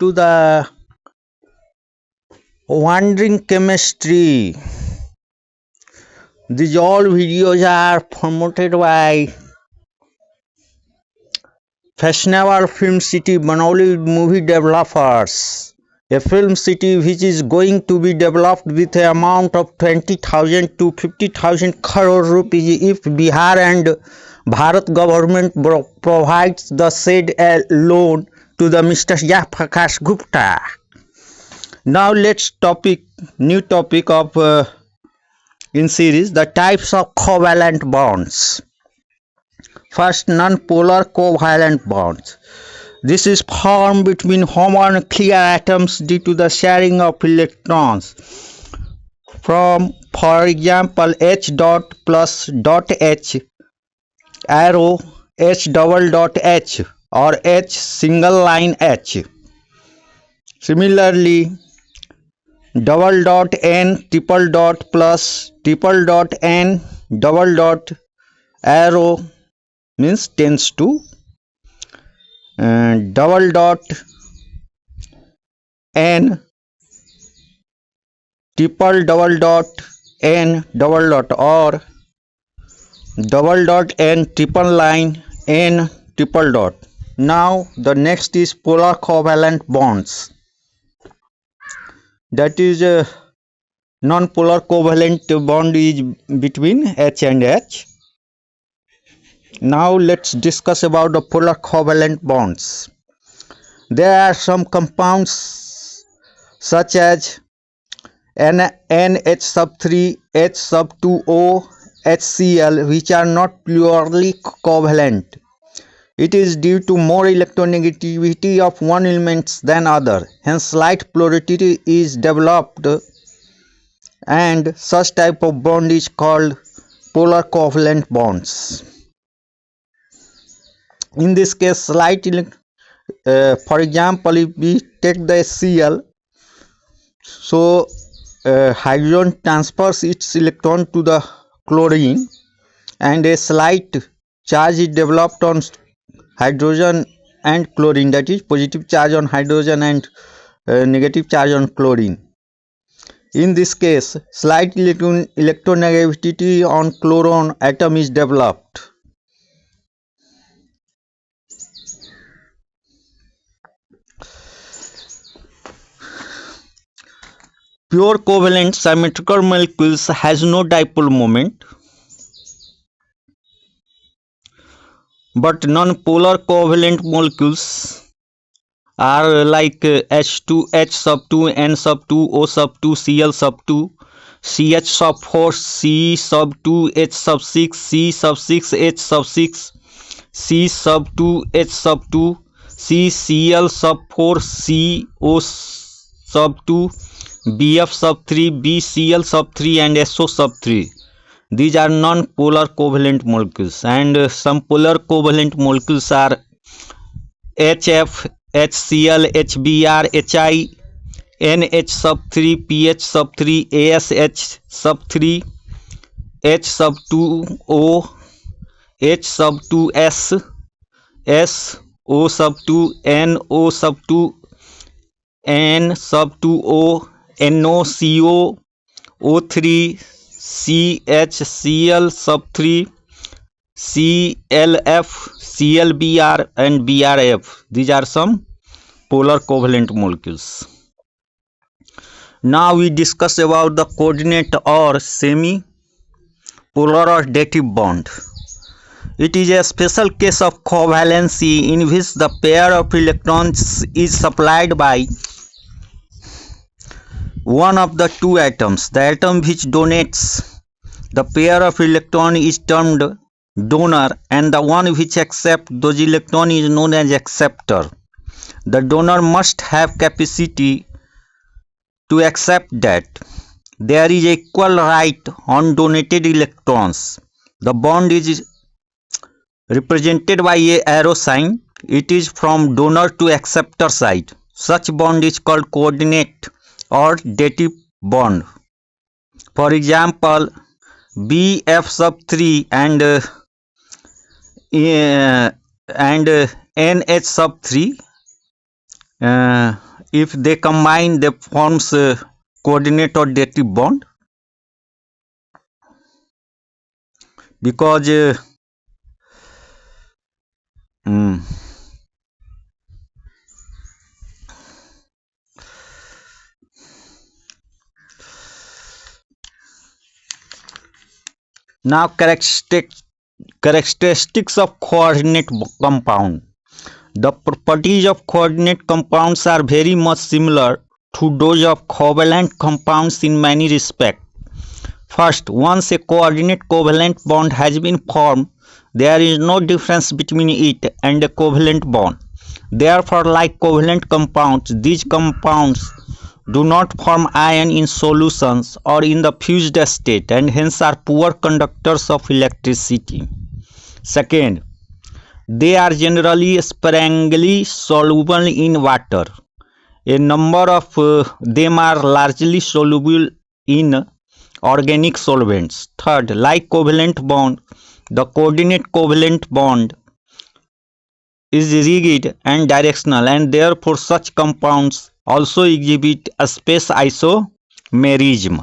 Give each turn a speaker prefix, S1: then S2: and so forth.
S1: to the Wandering Chemistry. These all videos are promoted by fashionable film city Banoli movie developers. A film city which is going to be developed with an amount of 20,000 to 50,000 crore rupees if Bihar and Bharat government provides the said loan to the Mr. Prakash Gupta. Now let's new topic of in series, the types of covalent bonds. First, non-polar covalent bonds. This is formed between homonuclear atoms due to the sharing of electrons from, for example, H dot plus dot H arrow H double dot H or H single line H. Similarly, double dot N triple dot plus triple dot N double dot arrow means tends to double dot N triple double dot N double dot or double dot N triple line N triple dot. Now the next is polar covalent bonds. That is a non-polar covalent bond is between H and H. Now let's discuss about the polar covalent bonds. There are some compounds such as NH sub 3, H sub 2O, HCl which are not purely covalent. It is due to more electronegativity of one element than other. Hence slight polarity is developed and such type of bond is called polar covalent bonds. In this case, slight for example, if we take the HCl, so hydrogen transfers its electron to the chlorine and a slight charge is developed on hydrogen and chlorine, that is positive charge on hydrogen and negative charge on chlorine. In this case, slight electronegativity on chlorine atom is developed. Pure covalent symmetrical molecules has no dipole moment, but non-polar covalent molecules are like H2, H sub 2, N sub 2, O sub 2, Cl sub 2, CH sub 4, C sub 2, H sub 6, C sub 6, H sub 6, C sub 2, H sub 2, C Cl sub 4, C O sub 2, Bf sub 3, BCl sub 3 and SO sub 3. These are non-polar covalent molecules, and some polar covalent molecules are HF, HCl, HBr, HI, NH sub 3, PH sub 3, ASH sub 3, H sub 2O, H sub 2S, S O sub 2, NO sub 2, N sub 2O, NOCO, O3, CHCl sub 3, CLF, CLBr and BRF. These are some polar covalent molecules. Now we discuss about the coordinate or semi-polar or dative bond. It is a special case of covalency in which the pair of electrons is supplied by one of the two atoms. The atom which donates the pair of electron is termed donor, and the one which accepts those electrons is known as acceptor. The donor must have capacity to accept that there is equal right on donated electrons. The bond is represented by a arrow sign. It is from donor to acceptor side. Such bond is called coordinate or dative bond. For example, BF sub 3 and NH sub 3 if they combine, they forms coordinate or dative bond, because now characteristics of coordinate compound. The properties of coordinate compounds are very much similar to those of covalent compounds in many respects. First, once a coordinate covalent bond has been formed, there is no difference between it and a covalent bond. Therefore, like covalent compounds, these compounds do not form ion in solutions or in the fused state, and hence are poor conductors of electricity. Second, they are generally sparingly soluble in water. A number of them are largely soluble in organic solvents. Third, like covalent bond, the coordinate covalent bond is rigid and directional, and therefore such compounds also exhibit a space isomerism.